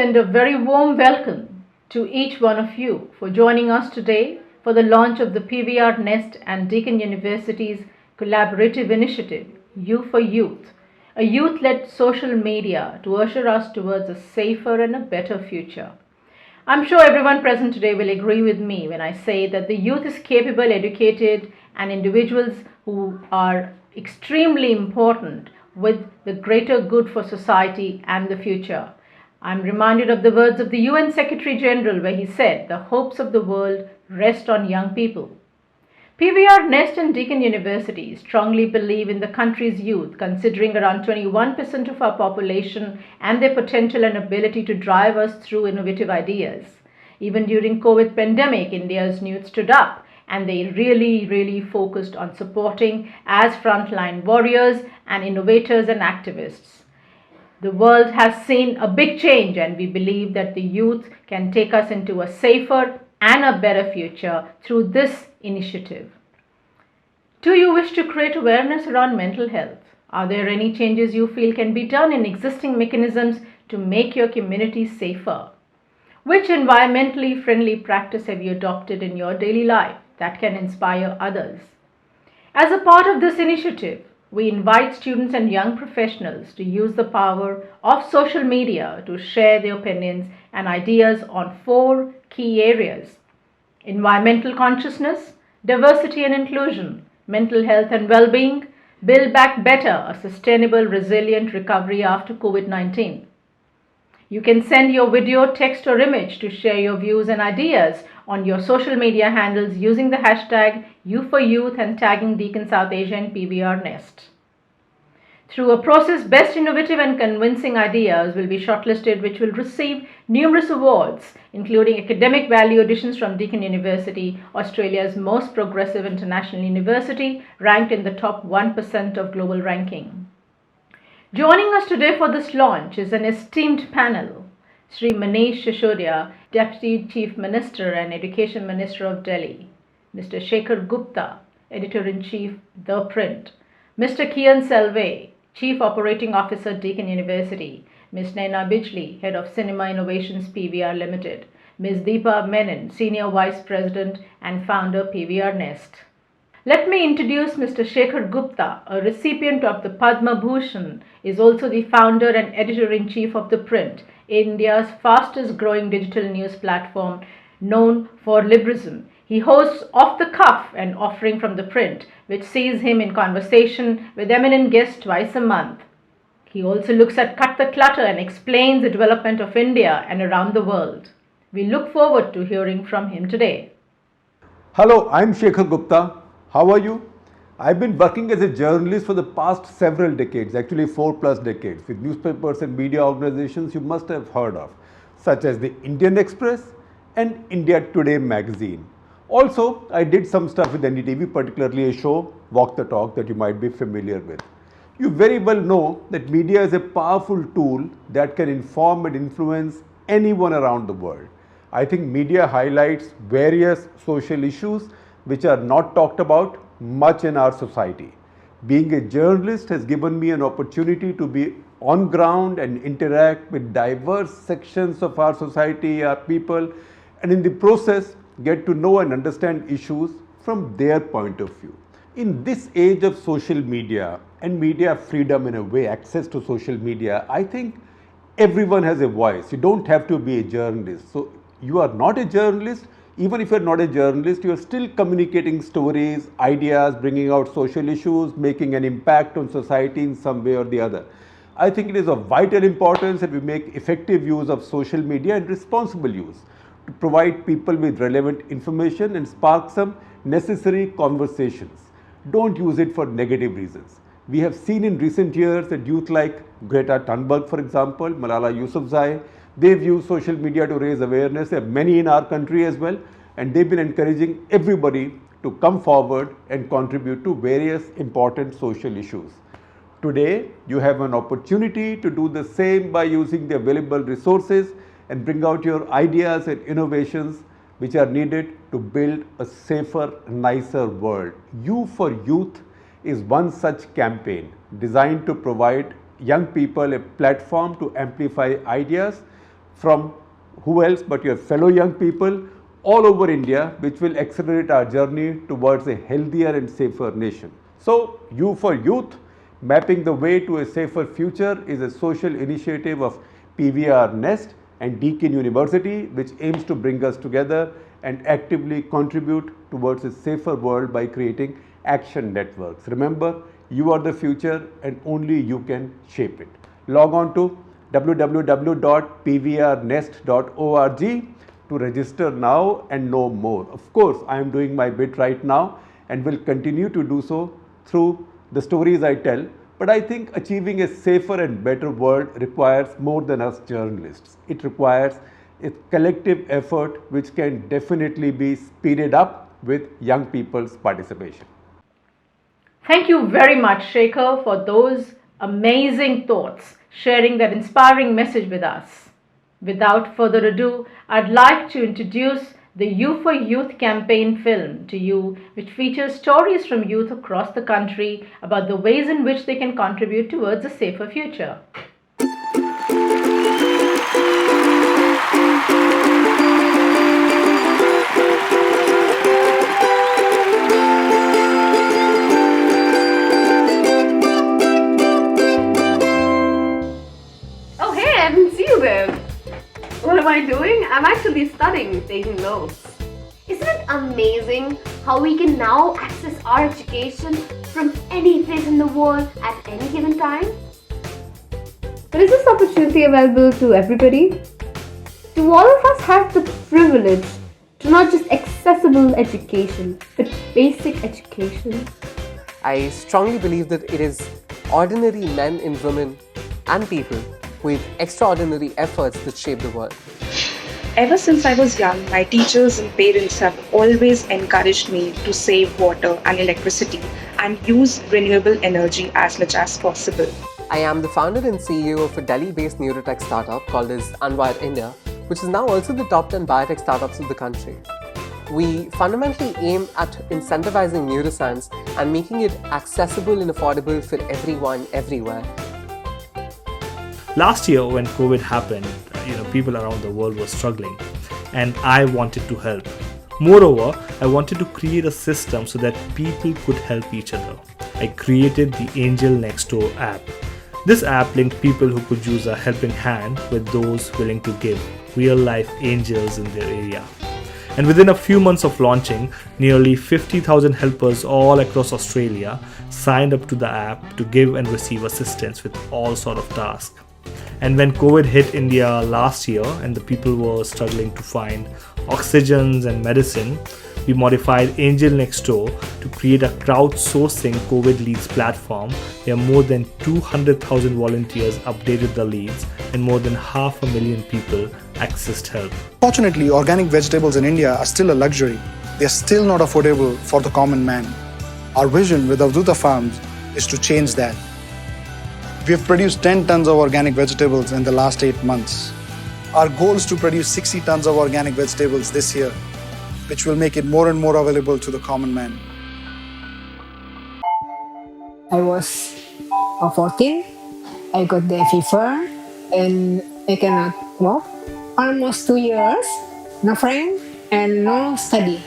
extend a very warm welcome to each one of you for joining us today for the launch of the PVR Nest and Deakin University's collaborative initiative, You for Youth, a youth-led social media to usher us towards a safer and a better future. I'm sure everyone present today will agree with me when I say that the youth is capable, educated, and individuals who are extremely important with the greater good for society and the future. I'm reminded of the words of the UN Secretary General where he said, "The hopes of the world rest on young people." PVR Nest and Deakin University strongly believe in the country's youth, considering around 21% of our population and their potential and ability to drive us through innovative ideas. Even during COVID pandemic, India's youth stood up and they really focused on supporting as frontline warriors and innovators and activists. The world has seen a big change and we believe that the youth can take us into a safer and a better future through this initiative. Do you wish to create awareness around mental health? Are there any changes you feel can be done in existing mechanisms to make your community safer? Which environmentally friendly practice have you adopted in your daily life that can inspire others? As a part of this initiative, we invite students and young professionals to use the power of social media to share their opinions and ideas on 4 key areas: environmental consciousness, diversity and inclusion, mental health and well-being, build back better, a sustainable, resilient recovery after COVID-19. You can send your video, text or image to share your views and ideas on your social media handles using the hashtag #YouForYouth and tagging Deakin South Asia and PVR Nest. Through a process, best innovative and convincing ideas will be shortlisted, which will receive numerous awards, including academic value additions from Deakin University, Australia's most progressive international university, ranked in the top 1% of global ranking. Joining us today for this launch is an esteemed panel: Sri Manish Sisodia, Deputy Chief Minister and Education Minister of Delhi; Mr. Shekhar Gupta, Editor-in-Chief, The Print; Mr. Kian Selve, Chief Operating Officer, Deakin University; Ms. Naina Bijli, Head of Cinema Innovations, PVR Limited; Ms. Deepa Menon, Senior Vice President and Founder, PVR Nest. Let me introduce Mr. Shekhar Gupta, a recipient of the Padma Bhushan, is also the founder and editor-in-chief of The Print, India's fastest growing digital news platform known for liberalism. He hosts Off the Cuff, an offering from The Print, which sees him in conversation with eminent guests twice a month. He also looks at Cut the Clutter and explains the development of India and around the world. We look forward to hearing from him today. Hello, I'm Shekhar Gupta. How are you? I've been working as a journalist for the past several decades, actually 4+ decades, with newspapers and media organizations you must have heard of, such as the Indian Express and India Today magazine. Also, I did some stuff with NDTV, particularly a show, Walk the Talk, that you might be familiar with. You very well know that media is a powerful tool that can inform and influence anyone around the world. I think media highlights various social issues which are not talked about much in our society. Being a journalist has given me an opportunity to be on ground and interact with diverse sections of our society, our people, and in the process get to know and understand issues from their point of view. In this age of social media and media freedom, in a way, access to social media, I think everyone has a voice. You don't have to be a journalist. So you are not a journalist. Even if you're not a journalist, you're still communicating stories, ideas, bringing out social issues, making an impact on society in some way or the other. I think it is of vital importance that we make effective use of social media and responsible use to provide people with relevant information and spark some necessary conversations. Don't use it for negative reasons. We have seen in recent years that youth like Greta Thunberg, for example, Malala Yousafzai, they've used social media to raise awareness. There are many in our country as well, and they've been encouraging everybody to come forward and contribute to various important social issues. Today, you have an opportunity to do the same by using the available resources and bring out your ideas and innovations which are needed to build a safer, nicer world. You for Youth is one such campaign designed to provide young people a platform to amplify ideas from who else but your fellow young people all over India, which will accelerate our journey towards a healthier and safer nation. So, You for Youth, Mapping the Way to a Safer Future, is a social initiative of PVR Nest and Deakin University, which aims to bring us together and actively contribute towards a safer world by creating action networks. Remember, you are the future and only you can shape it. Log on to www.pvrnest.org to register now and know more. Of course, I am doing my bit right now and will continue to do so through the stories I tell. But I think achieving a safer and better world requires more than us journalists. It requires a collective effort which can definitely be speeded up with young people's participation. Thank you very much, Shekhar, for those amazing thoughts, sharing that inspiring message with us. Without further ado, I'd like to introduce the You for Youth campaign film to you, which features stories from youth across the country about the ways in which they can contribute towards a safer future. Oh hey, I didn't see you there. What am I doing? I'm actually studying, taking notes. Isn't it amazing how we can now access our education from any place in the world at any given time? But is this opportunity available to everybody? Do all of us have the privilege to not just accessible education, but basic education? I strongly believe that it is ordinary men and women and people with extraordinary efforts that shape the world. Ever since I was young, my teachers and parents have always encouraged me to save water and electricity and use renewable energy as much as possible. I am the founder and CEO of a Delhi-based neurotech startup called as Unwired India, which is now also the top 10 biotech startups of the country. We fundamentally aim at incentivizing neuroscience and making it accessible and affordable for everyone, everywhere. Last year when COVID happened, people around the world were struggling and I wanted to help. Moreover, I wanted to create a system so that people could help each other. I created the Angel Next Door app. This app linked people who could use a helping hand with those willing to give, real-life angels in their area. And within a few months of launching, nearly 50,000 helpers all across Australia signed up to the app to give and receive assistance with all sort of tasks. And when COVID hit India last year and the people were struggling to find oxygens and medicine, we modified Angel Next Door to create a crowdsourcing COVID leads platform where more than 200,000 volunteers updated the leads and more than 500,000 people accessed help. Fortunately, organic vegetables in India are still a luxury. They are still not affordable for the common man. Our vision with Avduta Farms is to change that. We have produced 10 tons of organic vegetables in the last 8 months. Our goal is to produce 60 tons of organic vegetables this year, which will make it more and more available to the common man. I was 14. I got the fever and I cannot walk. Almost 2 years, no friend and no study.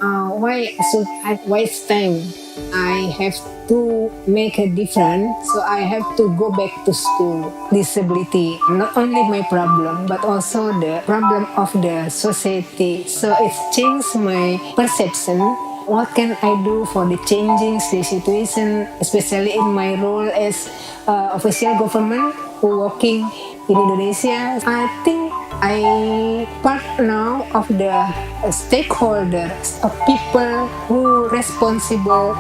Why should I waste time? I have to make a difference, so I have to go back to school. Disability, not only my problem, but also the problem of the society. So it changed my perception. What can I do for the changing the situation, especially in my role as official government who working in Indonesia? I think I part now of the stakeholders, of people who responsible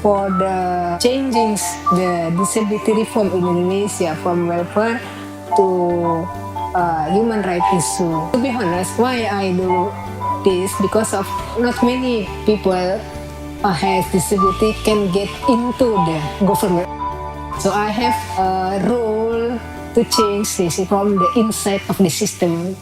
for the changing the disability reform in Indonesia from welfare to human rights issue. To be honest, why I do this? Because of not many people has disability can get into the government. So I have a role to change this from the inside of the system.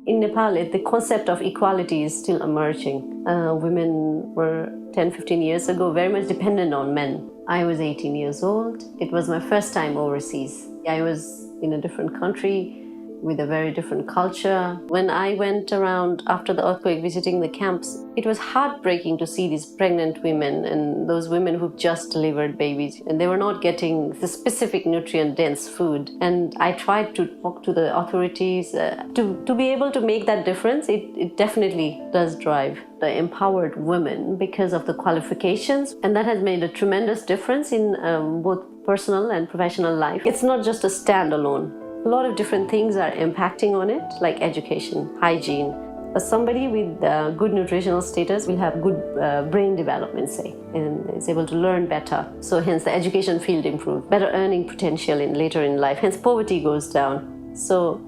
In Nepal, the concept of equality is still emerging. Women were 10, 15 years ago very much dependent on men. I was 18 years old. It was my first time overseas. I was in a different country with a very different culture. When I went around after the earthquake visiting the camps, it was heartbreaking to see these pregnant women and those women who've just delivered babies, and they were not getting the specific nutrient-dense food. And I tried to talk to the authorities to be able to make that difference. It definitely does drive the empowered women because of the qualifications, and that has made a tremendous difference in both personal and professional life. It's not just a standalone. A lot of different things are impacting on it, like education, hygiene. Somebody with good nutritional status will have good brain development, say, and is able to learn better. So hence the education field improves, better earning potential later in life, hence poverty goes down. So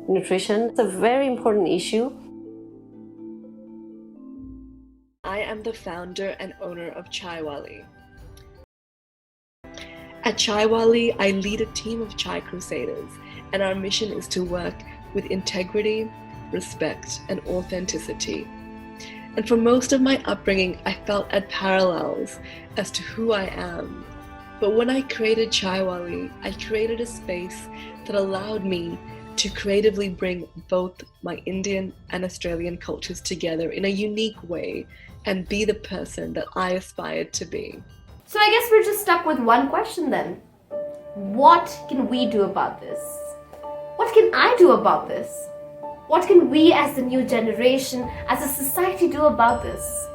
nutrition is a very important issue. I am the founder and owner of Chaiwali. At Chaiwali, I lead a team of Chai Crusaders, and our mission is to work with integrity, respect, and authenticity. And for most of my upbringing, I felt at parallels as to who I am. But when I created Chaiwali, I created a space that allowed me to creatively bring both my Indian and Australian cultures together in a unique way and be the person that I aspired to be. So I guess we're just stuck with one question then. What can we do about this? What can I do about this? What can we as the new generation, as a society do about this?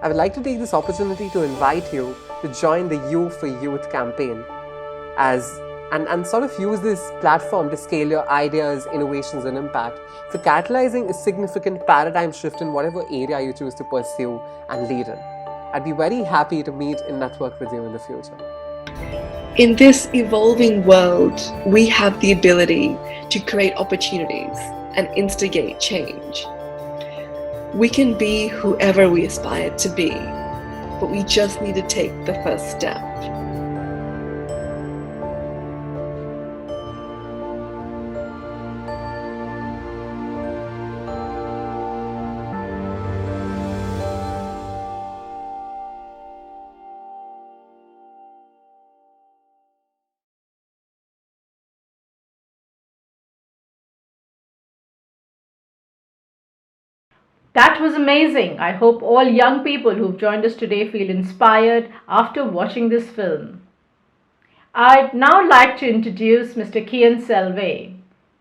I would like to take this opportunity to invite you to join the You for Youth campaign and sort of use this platform to scale your ideas, innovations and impact for catalyzing a significant paradigm shift in whatever area you choose to pursue and lead in. I'd be very happy to meet and network with you in the future. In this evolving world, we have the ability to create opportunities and instigate change. We can be whoever we aspire to be, but we just need to take the first step. That was amazing. I hope all young people who've joined us today feel inspired after watching this film. I'd now like to introduce Mr. Kian Selve.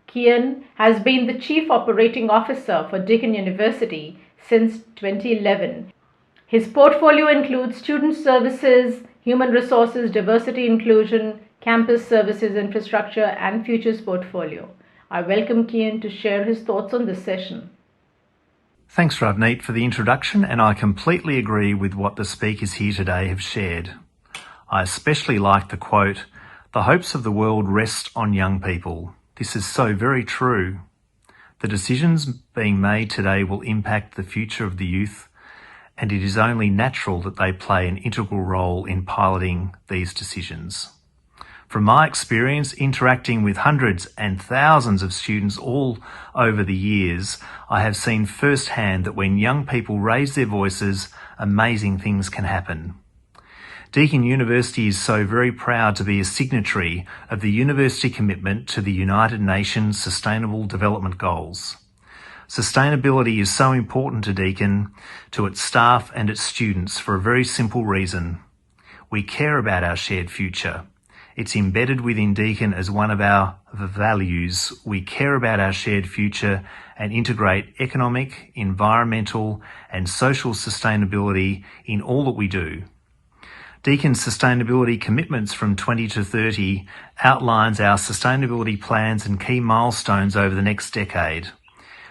Kian has been the Chief Operating Officer for Deakin University since 2011. His portfolio includes student services, human resources, diversity inclusion, campus services infrastructure, and futures portfolio. I welcome Kian to share his thoughts on this session. Thanks, Ravneet, for the introduction, and I completely agree with what the speakers here today have shared. I especially like the quote, "The hopes of the world rest on young people." This is so very true. The decisions being made today will impact the future of the youth, and it is only natural that they play an integral role in piloting these decisions. From my experience interacting with hundreds and thousands of students all over the years, I have seen firsthand that when young people raise their voices, amazing things can happen. Deakin University is so very proud to be a signatory of the university commitment to the United Nations Sustainable Development Goals. Sustainability is so important to Deakin, to its staff and its students for a very simple reason. We care about our shared future. It's embedded within Deakin as one of our values. We care about our shared future and integrate economic, environmental and social sustainability in all that we do. Deakin's sustainability commitments from 20 to 30 outlines our sustainability plans and key milestones over the next decade.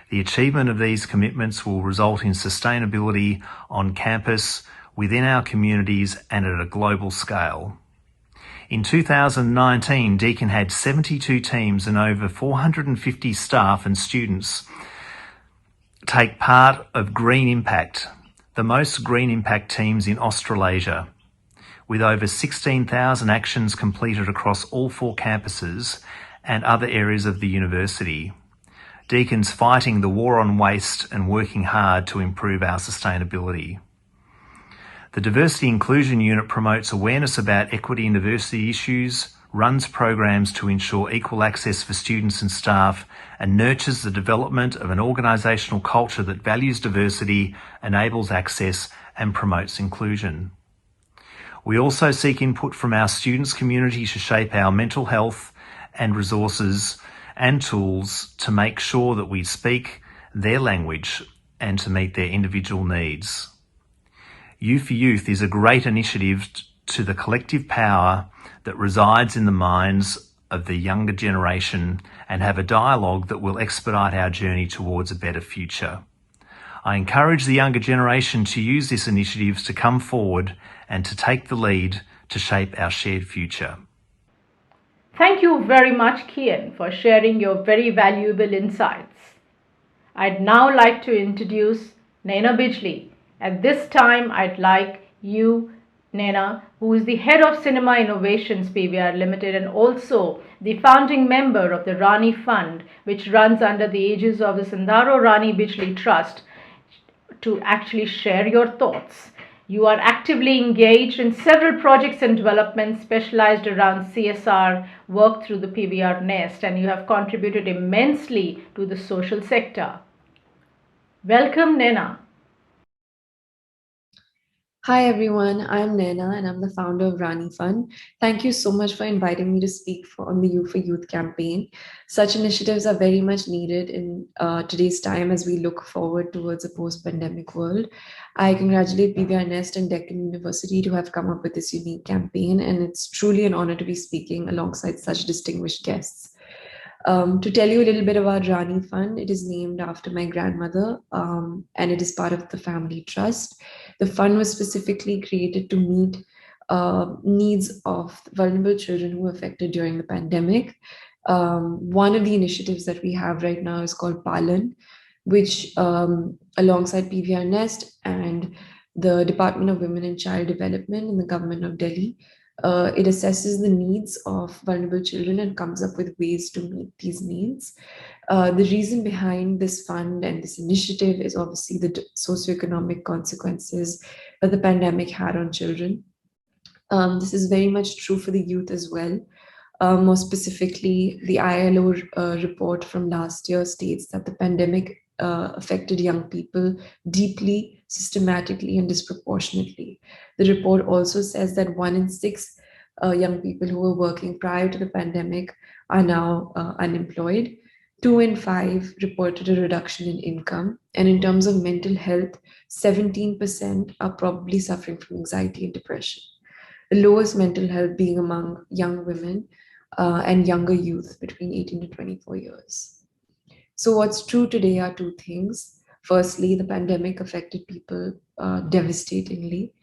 The achievement of these commitments will result in sustainability on campus, within our communities and at a global scale. In 2019, Deakin had 72 teams and over 450 staff and students take part of Green Impact, the most Green Impact teams in Australasia, with over 16,000 actions completed across all 4 campuses and other areas of the university. Deakin's fighting the war on waste and working hard to improve our sustainability. The Diversity Inclusion Unit promotes awareness about equity and diversity issues, runs programs to ensure equal access for students and staff, and nurtures the development of an organisational culture that values diversity, enables access, and promotes inclusion. We also seek input from our students' community to shape our mental health and resources and tools to make sure that we speak their language and to meet their individual needs. You for Youth is a great initiative to the collective power that resides in the minds of the younger generation and have a dialogue that will expedite our journey towards a better future. I encourage the younger generation to use this initiative to come forward and to take the lead to shape our shared future. Thank you very much, Kian, for sharing your very valuable insights. I'd now like to introduce Naina Bijli. At this time, I'd like you, Naina, who is the Head of Cinema Innovations PVR Limited and also the founding member of the Rani Fund, which runs under the aegis of the Sandaro Rani Bijli Trust, to actually share your thoughts. You are actively engaged in several projects and developments specialized around CSR work through the PVR Nest, and you have contributed immensely to the social sector. Welcome, Naina. Hi everyone, I'm Naina and I'm the founder of Rani Fund. Thank you so much for inviting me to speak on the You for Youth campaign. Such initiatives are very much needed in today's time as we look forward towards a post-pandemic world. I congratulate PVR Nest and Deakin University to have come up with this unique campaign, and it's truly an honor to be speaking alongside such distinguished guests. To tell you a little bit about Rani Fund, it is named after my grandmother and it is part of the family trust. The fund was specifically created to meet needs of vulnerable children who were affected during the pandemic. One of the initiatives that we have right now is called Palan, which alongside PVR Nest and the Department of Women and Child Development in the government of Delhi, it assesses the needs of vulnerable children and comes up with ways to meet these needs. The reason behind this fund and this initiative is obviously the socioeconomic consequences that the pandemic had on children. This is very much true for the youth as well. More specifically, the ILO report from last year states that the pandemic affected young people deeply, systematically, and disproportionately. The report also says that 1 in 6 young people who were working prior to the pandemic are now unemployed. 2 in 5 reported a reduction in income. And in terms of mental health, 17% are probably suffering from anxiety and depression. The lowest mental health being among young women and younger youth between 18 to 24 years. So what's true today are two things. Firstly, the pandemic affected people devastatingly.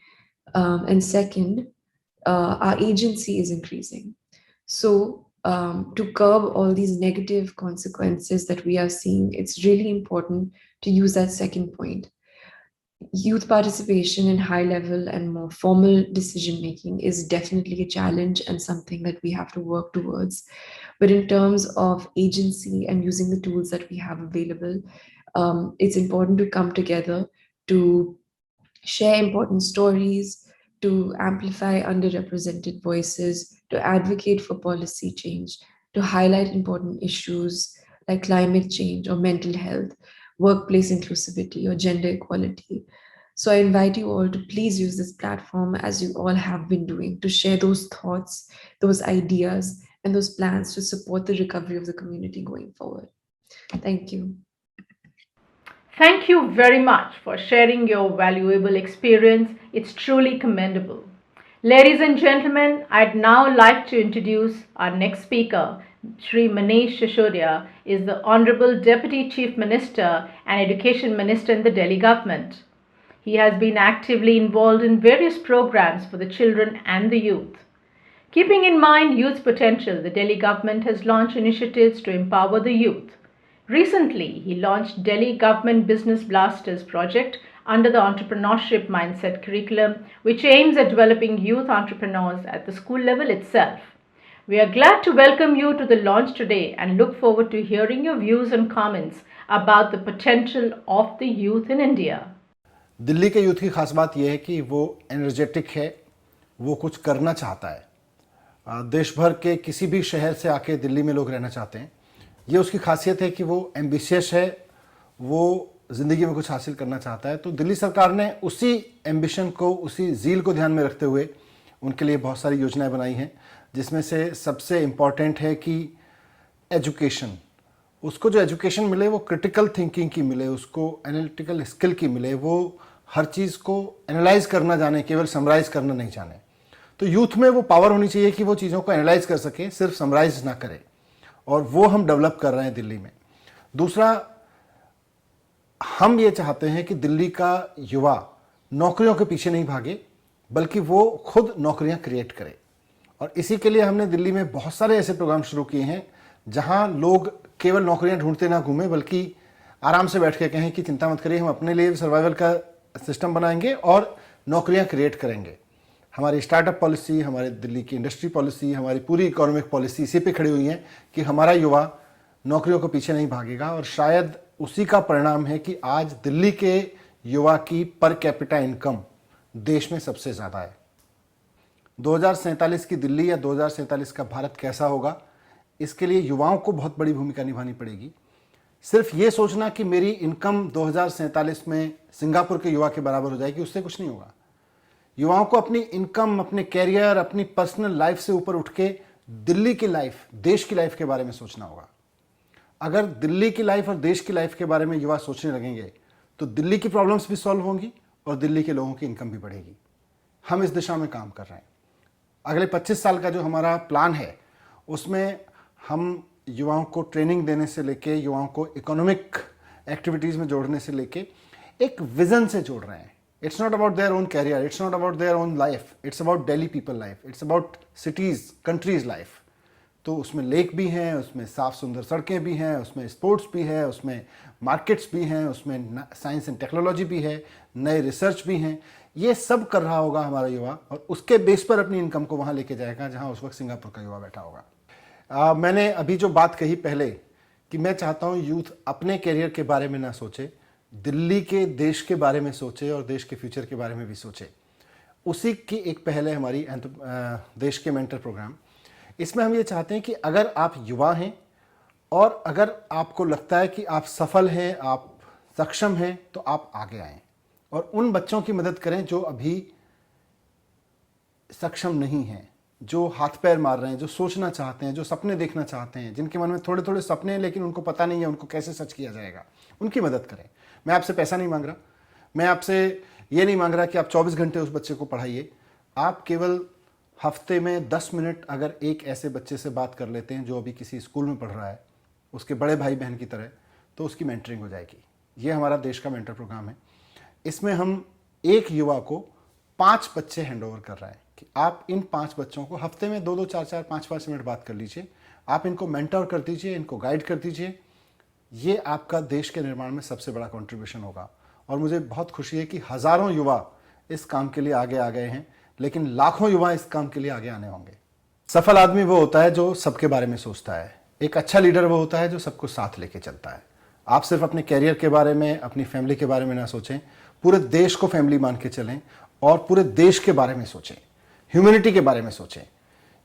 And second, our agency is increasing. So to curb all these negative consequences that we are seeing, it's really important to use that second point. Youth participation in high level and more formal decision making is definitely a challenge and something that we have to work towards. But in terms of agency and using the tools that we have available, it's important to come together to share important stories, to amplify underrepresented voices, to advocate for policy change, to highlight important issues like climate change or mental health, workplace inclusivity or gender equality. So I invite you all to please use this platform, as you all have been doing, to share those thoughts, those ideas, and those plans to support the recovery of the community going forward. Thank you. Thank you very much for sharing your valuable experience. It's truly commendable. Ladies and gentlemen, I'd now like to introduce our next speaker. Shri Manish Sisodia is the Honorable Deputy Chief Minister and Education Minister in the Delhi government. He has been actively involved in various programs for the children and the youth. Keeping in mind youth's potential, the Delhi government has launched initiatives to empower the youth. Recently, he launched Delhi Government Business Blasters project under the Entrepreneurship Mindset curriculum, which aims at developing youth entrepreneurs at the school level itself. We are glad to welcome you to the launch today and look forward to hearing your views and comments about the potential of the youth in India. Delhi के youth की खास बात यह है कि वो energetic है, वो कुछ करना चाहता है। देश भर के किसी भी शहर से आके दिल्ली में लोग रहना चाहते हैं। ये उसकी खासियत है कि वो एम्बिशियस है, वो ज़िंदगी में कुछ हासिल करना चाहता है। तो दिल्ली सरकार ने उसी एम्बिशन को, उसी ज़ील को ध्यान में रखते हुए उनके लिए बहुत सारी योजनाएं बनाई हैं, जिसमें से सबसे इम्पॉर्टेंट है कि एजुकेशन, उसको जो एजुकेशन मिले वो क्रिटिकल थिंकिंग की मिले, उसको एनालिटिकल स्किल की मिले, वो हर चीज़ को एनालाइज करना जाने, केवल समराइज करना नहीं जाने। तो यूथ में वो पावर होनी चाहिए कि वो चीज़ों को एनालाइज कर सके, सिर्फ समराइज ना करे, और वो हम डेवलप कर रहे हैं दिल्ली में। दूसरा, हम ये चाहते हैं कि दिल्ली का युवा नौकरियों के पीछे नहीं भागे, बल्कि वो खुद नौकरियां क्रिएट करे। और इसी के लिए हमने दिल्ली में बहुत सारे ऐसे प्रोग्राम शुरू किए हैं जहां लोग केवल नौकरियां ढूंढते ना घूमें, बल्कि आराम से बैठ के कहें कि चिंता मत करिए, हम अपने लिए सर्वाइवल का सिस्टम बनाएंगे और नौकरियां क्रिएट करेंगे। हमारी स्टार्टअप पॉलिसी, हमारे दिल्ली की इंडस्ट्री पॉलिसी, हमारी पूरी इकोनॉमिक पॉलिसी इसी पे खड़ी हुई है कि हमारा युवा नौकरियों के पीछे नहीं भागेगा। और शायद उसी का परिणाम है कि आज दिल्ली के युवा की पर कैपिटा इनकम देश में सबसे ज़्यादा है। 2047 की दिल्ली या 2047 का भारत कैसा होगा, इसके लिए युवाओं को बहुत बड़ी भूमिका निभानी पड़ेगी। सिर्फ ये सोचना कि मेरी इनकम 2047 में सिंगापुर के युवा के बराबर हो जाएगी, उससे कुछ नहीं होगा। युवाओं को अपनी इनकम, अपने कैरियर, अपनी पर्सनल लाइफ से ऊपर उठ के दिल्ली की लाइफ, देश की लाइफ के बारे में सोचना होगा। अगर दिल्ली की लाइफ और देश की लाइफ के बारे में युवा सोचने लगेंगे तो दिल्ली की प्रॉब्लम्स भी सॉल्व होंगी और दिल्ली के लोगों की इनकम भी बढ़ेगी। हम इस दिशा में काम कर रहे हैं। अगले 25 साल का जो हमारा प्लान है, उसमें हम युवाओं को ट्रेनिंग देने से लेके, युवाओं को इकोनॉमिक एक्टिविटीज़ में जोड़ने से लेके एक विज़न से जोड़ रहे हैं। It's not about their own career, it's not about their own life, it's about Delhi people life, it's about cities, countries life. तो उसमें लेक भी हैं, उसमें साफ़ सुंदर सड़कें भी हैं, उसमें स्पोर्ट्स भी है, उसमें मार्केट्स भी हैं, उसमें साइंस एंड टेक्नोलॉजी भी है, नए रिसर्च भी हैं। ये सब कर रहा होगा हमारा युवा, और उसके बेस पर अपनी इनकम को वहाँ लेके जाएगा जहाँ उस वक्त सिंगापुर का युवा बैठा होगा। मैंने अभी जो बात कही पहले कि मैं चाहता हूँ यूथ अपने कैरियर के बारे में ना सोचे, दिल्ली के देश के बारे में सोचे और देश के फ्यूचर के बारे में भी सोचे। उसी की एक पहल है हमारी देश के मेंटर प्रोग्राम। इसमें हम ये चाहते हैं कि अगर आप युवा हैं और अगर आपको लगता है कि आप सफल हैं, आप सक्षम हैं, तो आप आगे आएँ और उन बच्चों की मदद करें जो अभी सक्षम नहीं हैं, जो हाथ पैर मार रहे हैं, जो सोचना चाहते हैं, जो सपने देखना चाहते हैं, जिनके मन में थोड़े थोड़े सपने हैं लेकिन उनको पता नहीं है उनको कैसे सच किया जाएगा। उनकी मदद करें। मैं आपसे पैसा नहीं मांग रहा, मैं आपसे ये नहीं मांग रहा कि आप 24 घंटे उस बच्चे को पढ़ाइए। आप केवल हफ्ते में 10 मिनट अगर एक ऐसे बच्चे से बात कर लेते हैं जो अभी किसी स्कूल में पढ़ रहा है, उसके बड़े भाई बहन की तरह, तो उसकी मेंटरिंग हो जाएगी। ये हमारा देश का मेंटर प्रोग्राम है। इसमें हम एक युवा को 5 बच्चे हैंड ओवर कर रहे हैं कि आप इन 5 बच्चों को हफ्ते में 2-2, 4-4, 5-5 मिनट बात कर लीजिए। आप इनको मेंटर कर दीजिए, इनको गाइड कर दीजिए। ये आपका देश के निर्माण में सबसे बड़ा कंट्रीब्यूशन होगा। और मुझे बहुत खुशी है कि हज़ारों युवा इस काम के लिए आगे आ गए हैं, लेकिन लाखों युवा इस काम के लिए आगे आने होंगे। सफल आदमी वो होता है जो सबके बारे में सोचता है। एक अच्छा लीडर वो होता है जो सबको साथ लेके चलता है। आप सिर्फ अपने कैरियर के बारे में, अपनी फैमिली के बारे में ना सोचें, पूरे देश को फैमिली मान के चलें और पूरे देश के बारे में सोचें, ह्यूमैनिटी के बारे में सोचें।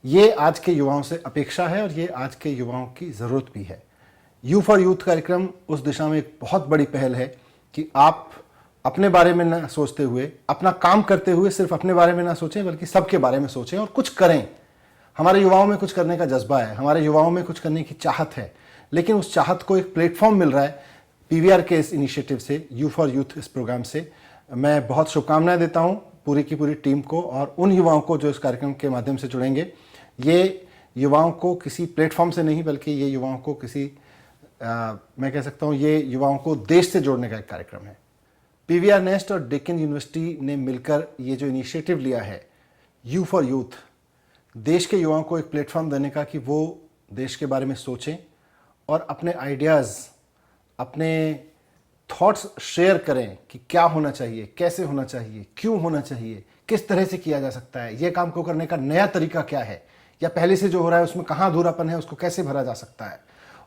ये आज के युवाओं से अपेक्षा है और ये आज के युवाओं की ज़रूरत भी है। यू फॉर यूथ कार्यक्रम उस दिशा में एक बहुत बड़ी पहल है कि आप अपने बारे में ना सोचते हुए, अपना काम करते हुए सिर्फ अपने बारे में ना सोचें, बल्कि सबके बारे में सोचें और कुछ करें। हमारे युवाओं में कुछ करने का जज्बा है, हमारे युवाओं में कुछ करने की चाहत है, लेकिन उस चाहत को एक प्लेटफॉर्म मिल रहा है पीवीआर के इस इनिशिएटिव से, यू फॉर यूथ इस प्रोग्राम से। मैं बहुत शुभकामनाएं देता हूं पूरी की पूरी टीम को और उन युवाओं को जो इस कार्यक्रम के माध्यम से जुड़ेंगे। ये युवाओं को किसी प्लेटफॉर्म से नहीं, बल्कि ये युवाओं को किसी मैं कह सकता हूँ ये युवाओं को देश से जोड़ने का एक कार्यक्रम है। पीवीआर नेस्ट और डेक्कन यूनिवर्सिटी ने मिलकर ये जो इनिशिएटिव लिया है यू फॉर यूथ, देश के युवाओं को एक प्लेटफॉर्म देने का कि वो देश के बारे में सोचें और अपने आइडियाज़, अपने थॉट्स शेयर करें कि क्या होना चाहिए, कैसे होना चाहिए, क्यों होना चाहिए, किस तरह से किया जा सकता है, ये काम को करने का नया तरीका क्या है, या पहले से जो हो रहा है उसमें कहाँ अधूरापन है, उसको कैसे भरा जा सकता है।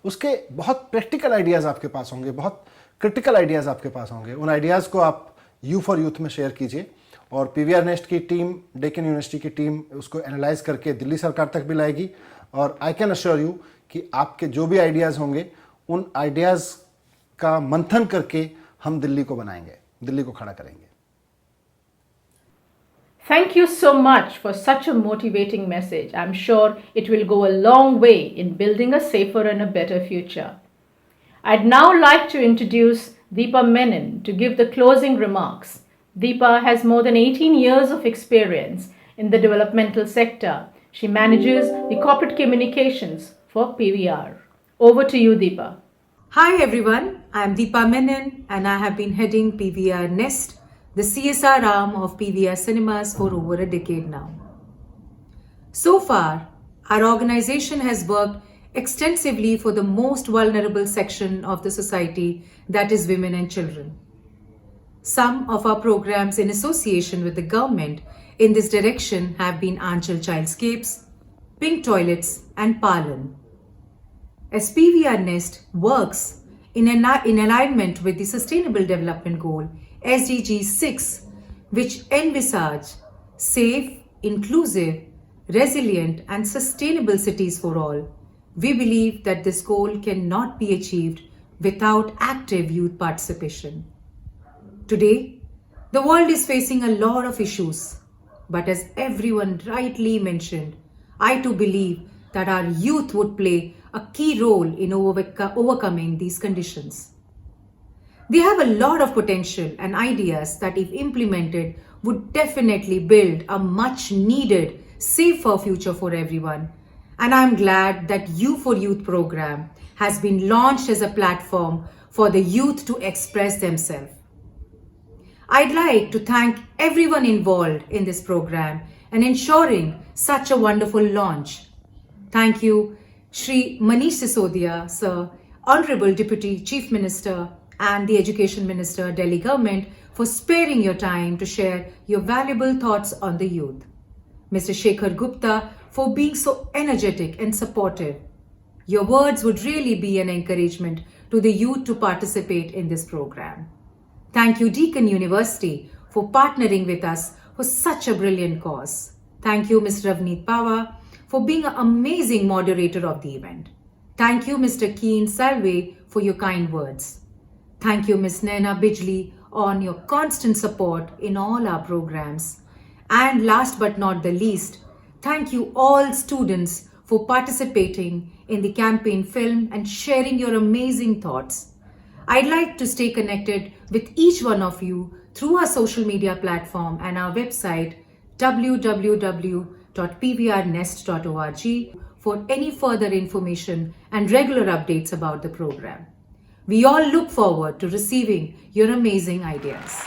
उसके बहुत प्रैक्टिकल आइडियाज़ आपके पास होंगे, बहुत क्रिटिकल आइडियाज़ आपके पास होंगे। उन आइडियाज़ को आप यू फॉर यूथ में शेयर कीजिए और पीवीआर नेस्ट की टीम, डेक्कन यूनिवर्सिटी की टीम उसको एनालाइज करके दिल्ली सरकार तक भी लाएगी और आई कैन अश्योर यू कि आपके जो भी आइडियाज़ होंगे उन आइडियाज़ का मंथन करके हम दिल्ली को बनाएंगे, दिल्ली को खड़ा करेंगे। Thank you so much for such a motivating message. I'm sure it will go a long way in building a safer and a better future. I'd now like to introduce Deepa Menon to give the closing remarks. Deepa has more than 18 years of experience in the developmental sector. She manages the corporate communications for PVR. Over to you, Deepa. Hi everyone, I am Deepa Menon and I have been heading PVR Nest, the CSR arm of PVR Cinemas, for over a decade now. So far, our organization has worked extensively for the most vulnerable section of the society, that is women and children. Some of our programs in association with the government in this direction have been Aanchal Childscapes, Pink Toilets and Palan. As PVR Nest works in alignment with the Sustainable Development Goal SDG 6, which envisage safe, inclusive, resilient and sustainable cities for all, we believe that this goal cannot be achieved without active youth participation. Today, the world is facing a lot of issues, but as everyone rightly mentioned, I too believe that our youth would play a key role in overcoming these conditions. They have a lot of potential and ideas that, if implemented, would definitely build a much needed, safer future for everyone. And I'm glad that You for Youth program has been launched as a platform for the youth to express themselves. I'd like to thank everyone involved in this program and ensuring such a wonderful launch. Thank you, Shri Manish Sisodia, Sir, Honorable Deputy Chief Minister and the Education Minister, Delhi Government, for sparing your time to share your valuable thoughts on the youth. Mr. Shekhar Gupta, for being so energetic and supportive. Your words would really be an encouragement to the youth to participate in this program. Thank you, Deakin University, for partnering with us for such a brilliant cause. Thank you, Ms. Ravneet Pava, for being an amazing moderator of the event. Thank you, Mr. Keen Salve, for your kind words. Thank you, Ms. Naina Bijli, on your constant support in all our programs. And last but not the least, thank you all students for participating in the campaign film and sharing your amazing thoughts. I'd like to stay connected with each one of you through our social media platform and our website www.pvrnest.org for any further information and regular updates about the program. We all look forward to receiving your amazing ideas.